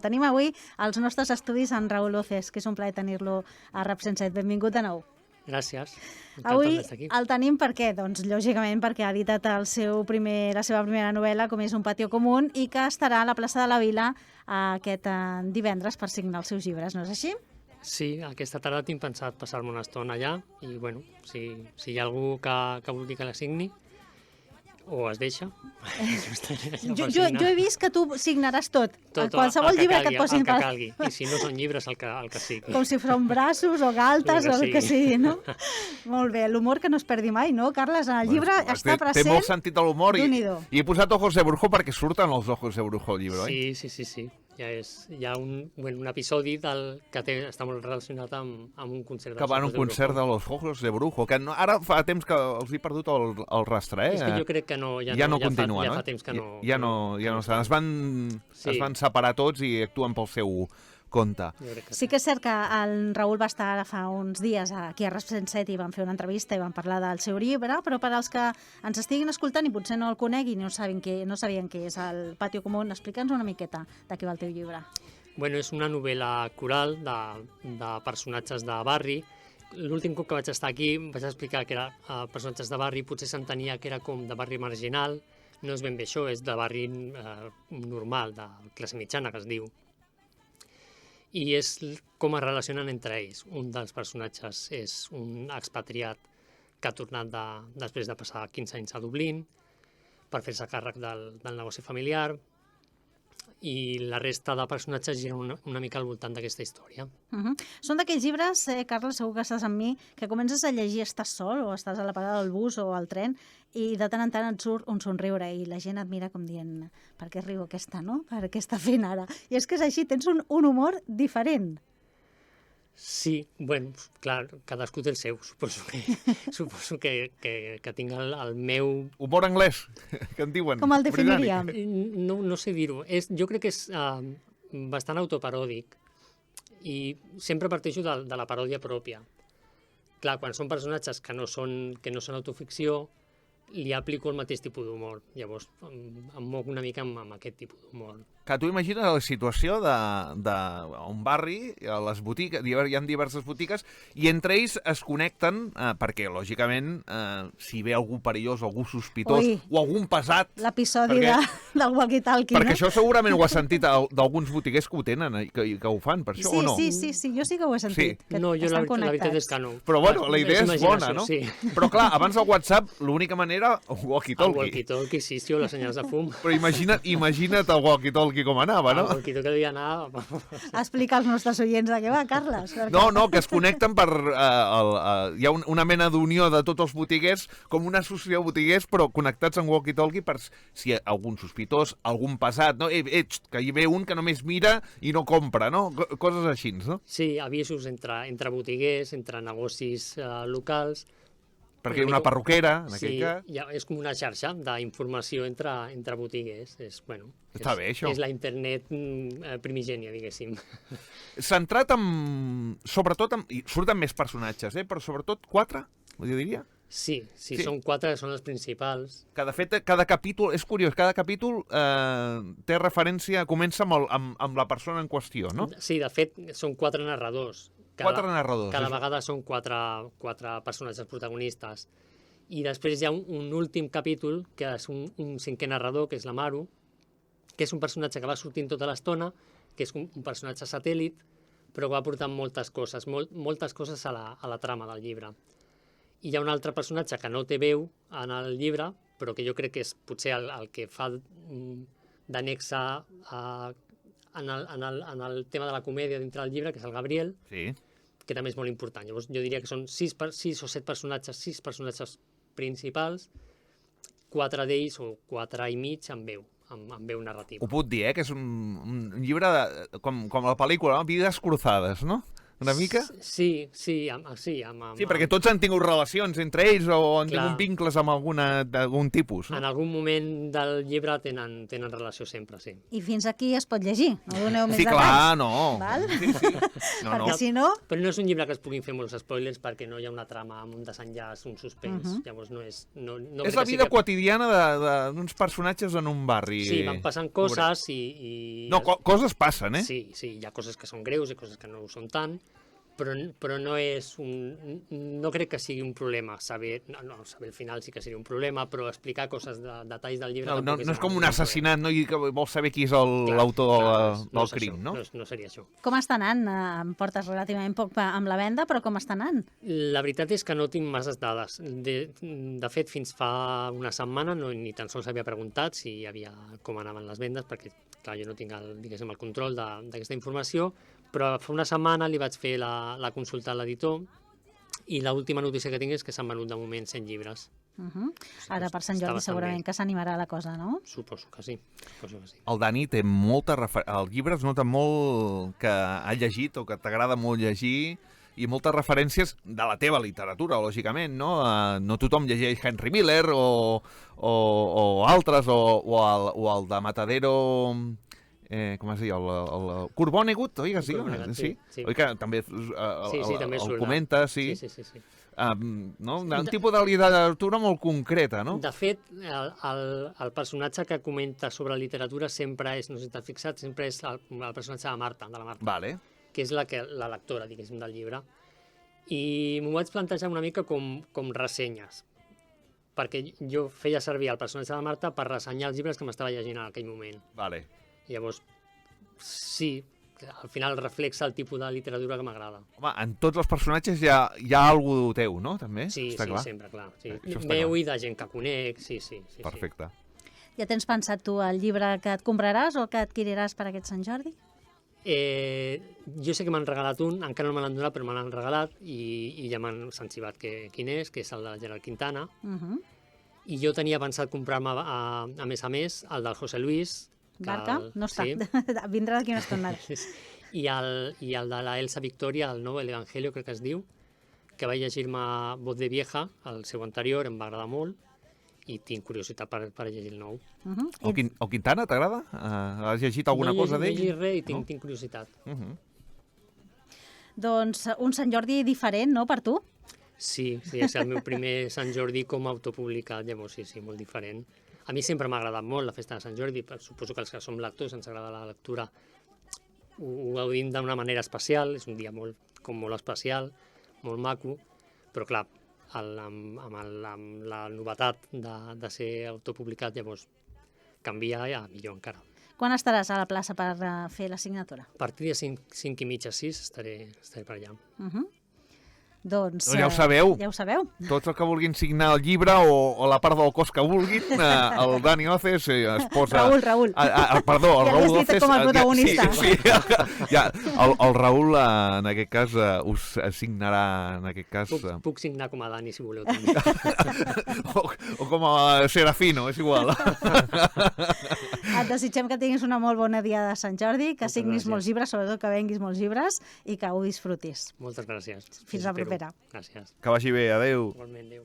Tenim avui als nostres estudis en Raül Oces, que és un plaer tenir-lo a Rap 107. Benvingut de nou. Gràcies. Avui d'estar aquí. el tenim per què? Doncs lògicament perquè ha editat la seva primera novel·la, com és Un patio común, i que estarà a la plaça de la Vila aquest divendres per signar els seus llibres, no és així? Sí, aquesta tarda tinc pensat passar-me una estona allà i, bueno, si hi ha algú que vulgui que la signi o es deixa... Jo he vist que tu signaràs tot. Qualsevol llibre que et posin... El que calgui. I si no són llibres, el que sigui. Com si són braços o galtes o el que sigui, no? Molt bé, l'humor que no es perdi mai, no, Carles? El llibre està present... Té molt sentit de l'humor i he posat Ojos de Brujo perquè surten els Ojos de Brujo al llibre, oi? Sí. Hi ha un episodi que està molt relacionat amb un concert que van a un concert de los Ojos de Brujo, que ara fa temps que els he perdut el rastre, És que jo crec que ja no continua, ja fa temps que no... Ja no estan. Es van separar tots i actuen pel seu compte. Sí que és cert que el Raül va estar fa uns dies aquí a Rap 107 i van fer una entrevista i van parlar del seu llibre, però per als que ens estiguin escoltant i potser no el coneguin i no sabien què és el Patio Común, explica'ns una miqueta de què va el teu llibre. Bueno, és una novel·la coral de personatges de barri. L'últim cop que vaig estar aquí vaig explicar que era personatges de barri, potser s'entenia que era com de barri marginal, no és ben bé això, és de barri normal, de classe mitjana, que es diu. I és com es relacionen entre ells. Un dels personatges és un expatriat que ha tornat després de passar 15 anys a Dublín per fer-se càrrec del negoci familiar, i la resta de personatges giren una mica al voltant d'aquesta història. Són d'aquells llibres, Carles, segur que estàs amb mi, que comences a llegir, estàs sol o estàs a la parada del bus o al tren i de tant en tant et surt un somriure i la gent et mira com dient per què riu aquesta, no? Per què està fent ara? I és que és així, tens un humor diferent. Sí, bueno, clar, cadascú té el seu, suposo que tinc el meu... Humor anglès, que en diuen. Com el definiríem? No sé dir-ho. Jo crec que és bastant autoparòdic i sempre parteixo de la paròdia pròpia. Clar, quan són personatges que no són autoficció, li aplico el mateix tipus d'humor. Llavors em moc una mica amb aquest tipus d'humor. Que tu imagines la situació d'un barri, a les botigues, hi ha diverses botigues, i entre ells es connecten, perquè, lògicament, si ve algú perillós, algú sospitós, o algun pesat... L'episodi del walkie-talkie, no? Perquè això segurament ho has sentit d'alguns botiguers que ho tenen, que ho fan, per això, o no? Sí, jo sí que ho he sentit. No, jo la veritat és que no. Però bueno, la idea és bona, no? Però clar, abans del WhatsApp, l'única manera, walkie-talkie. El walkie-talkie, sí, o les senyals de fum. Però imagina't el walkie-talkie com anava, no? El walkie-talkie devia anar... Explica als nostres oients de què va, Carles. No, que es connecten per... Hi ha una mena d'unió de tots els botiguers, com una associació de botiguers, però connectats en walkie-talkie per si algun sospitós, algun pesat, no? Que hi ve un que només mira i no compra, no? Coses així, no? Sí, avisos entre botiguers, entre negocis locals... Perquè hi ha una perruquera, en aquell cas. Sí, és com una xarxa d'informació entre botiguers. Està bé, això. És la internet primigènia, diguéssim. Centrat sobretot surten més personatges, però sobretot 4, jo diria. Sí, són 4, són els principals. Que de fet, cada capítol, és curiós, cada capítol té referència, comença amb la persona en qüestió, no? Sí, de fet, són 4 narradors. Cada vegada són 4 personatges protagonistes. I després hi ha un últim capítol, que és un cinquè narrador, que és la Maru, que és un personatge que va sortint tota l'estona, que és un personatge satèl·lit, però que va portant moltes coses a la trama del llibre. I hi ha un altre personatge que no té veu en el llibre, però que jo crec que és potser el que fa d'annexa en el tema de la comèdia dintre del llibre, que és el Gabriel, que també és molt important. Llavors jo diria que són 6 o 7 personatges principals, 4 d'ells o 4 i mig amb veu narrativa. Ho puc dir, que és un llibre com la pel·lícula, no? Vides cruzades, no? una mica? Sí, Sí, perquè tots han tingut relacions entre ells o han tingut vincles amb d'algun tipus. No? En algun moment del llibre tenen relació sempre, sí. I fins aquí es pot llegir, no doneu més detalls. Sí, clar, no. Val? Sí. Perquè si no... Però no és un llibre que es puguin fer molts spoilers perquè no hi ha una trama amb un desenllaç, un suspens. Llavors no és... És la vida quotidiana d'uns personatges en un barri. Sí, van passant coses i... No, coses passen, eh? Sí, hi ha coses que són greus i coses que no ho són tant, però no és no crec que sigui un problema saber el final sí que seria un problema, però explicar coses detalls del llibre... No és com un assassinat, no? I que vols saber qui és l'autor del crim, no? No seria això. Com està anant? Em portes relativament poc amb la venda, però com està anant? La veritat és que no tinc masses dades. De fet, fins fa una setmana ni tan sols havia preguntat com anaven les vendes, perquè clar, jo no tinc el control d'aquesta informació, però fa una setmana li vaig fer la consulta a l'editor i l'última notícia que tinc és que s'han venut de moment 100 llibres. Ara per Sant Jordi segurament que s'animarà la cosa, no? Suposo que sí. El Dani té molta referència... El llibre es nota molt que ha llegit o que t'agrada molt llegir i moltes referències de la teva literatura, lògicament, no? No tothom llegeix Henry Miller o altres, o el de Matadero... com es diu? El Kurt Vonnegut, oi que sí? Sí. Oi que també el comenta, sí. Un tipus de literatura molt concreta, no? De fet, el personatge que comenta sobre literatura sempre és, no sé si t'has fixat, sempre és el personatge de la Marta, Vale. Que és la lectora, diguéssim, del llibre. I m'ho vaig plantejar una mica com ressenyes, perquè jo feia servir el personatge de la Marta per ressenyar els llibres que m'estava llegint en aquell moment. Vale. Llavors, sí, al final reflexa el tipus de literatura que m'agrada. Home, en tots els personatges hi ha algú teu, no? També? Sí, sempre, clar. Meu i de gent que conec, sí. Perfecte. Ja tens pensat tu el llibre que et compraràs o que adquiriràs per aquest Sant Jordi? Jo sé que m'han regalat un, encara no me l'han donat, però me l'han regalat i ja m'han sensibat quin és, que és el de Gerard Quintana. I jo tenia pensat comprar-me, a més, el del José Luis, Barca? No està. Vindrà d'aquí una estona. I el de la Elsa Victoria, el nou, l'Evangelio, crec que es diu, que vaig llegir-me Voz de Vieja, el seu anterior, em va agradar molt, i tinc curiositat per llegir el nou. O Quintana, t'agrada? Has llegit alguna cosa d'ell? No he llegit res i tinc curiositat. Doncs un Sant Jordi diferent, no, per tu? Sí, és el meu primer Sant Jordi com a autopublicat, llavors sí, molt diferent. A mi sempre m'ha agradat molt la festa de Sant Jordi, suposo que els que som lectors ens agrada la lectura, ho gaudim d'una manera especial, és un dia molt especial, molt maco, però clar, amb la novetat de ser autopublicat, llavors canvia ja millor encara. Quan estaràs a la plaça per fer la signatura? A partir de 5:30, 6 estaré per allà. Doncs ja ho sabeu. Ja ho sabeu. Tots els que vulguin signar el llibre o la part del cos que vulguin, el Dani Oces es posa... Raül. Perdó, el Raül Oces... Ja l'has dit com a protagonista. Sí. El Raül, en aquest cas, us signarà, en aquest cas... Puc signar com a Dani, si voleu, també. o com a Serafino, és igual. Et desitgem que tinguis una molt bona dia de Sant Jordi, que signis molts llibres, sobretot que venguis molts llibres, i que ho disfrutis. Moltes gràcies. Fins la propera. Gràcies. Que vagi bé, adeu. Igualment, adeu.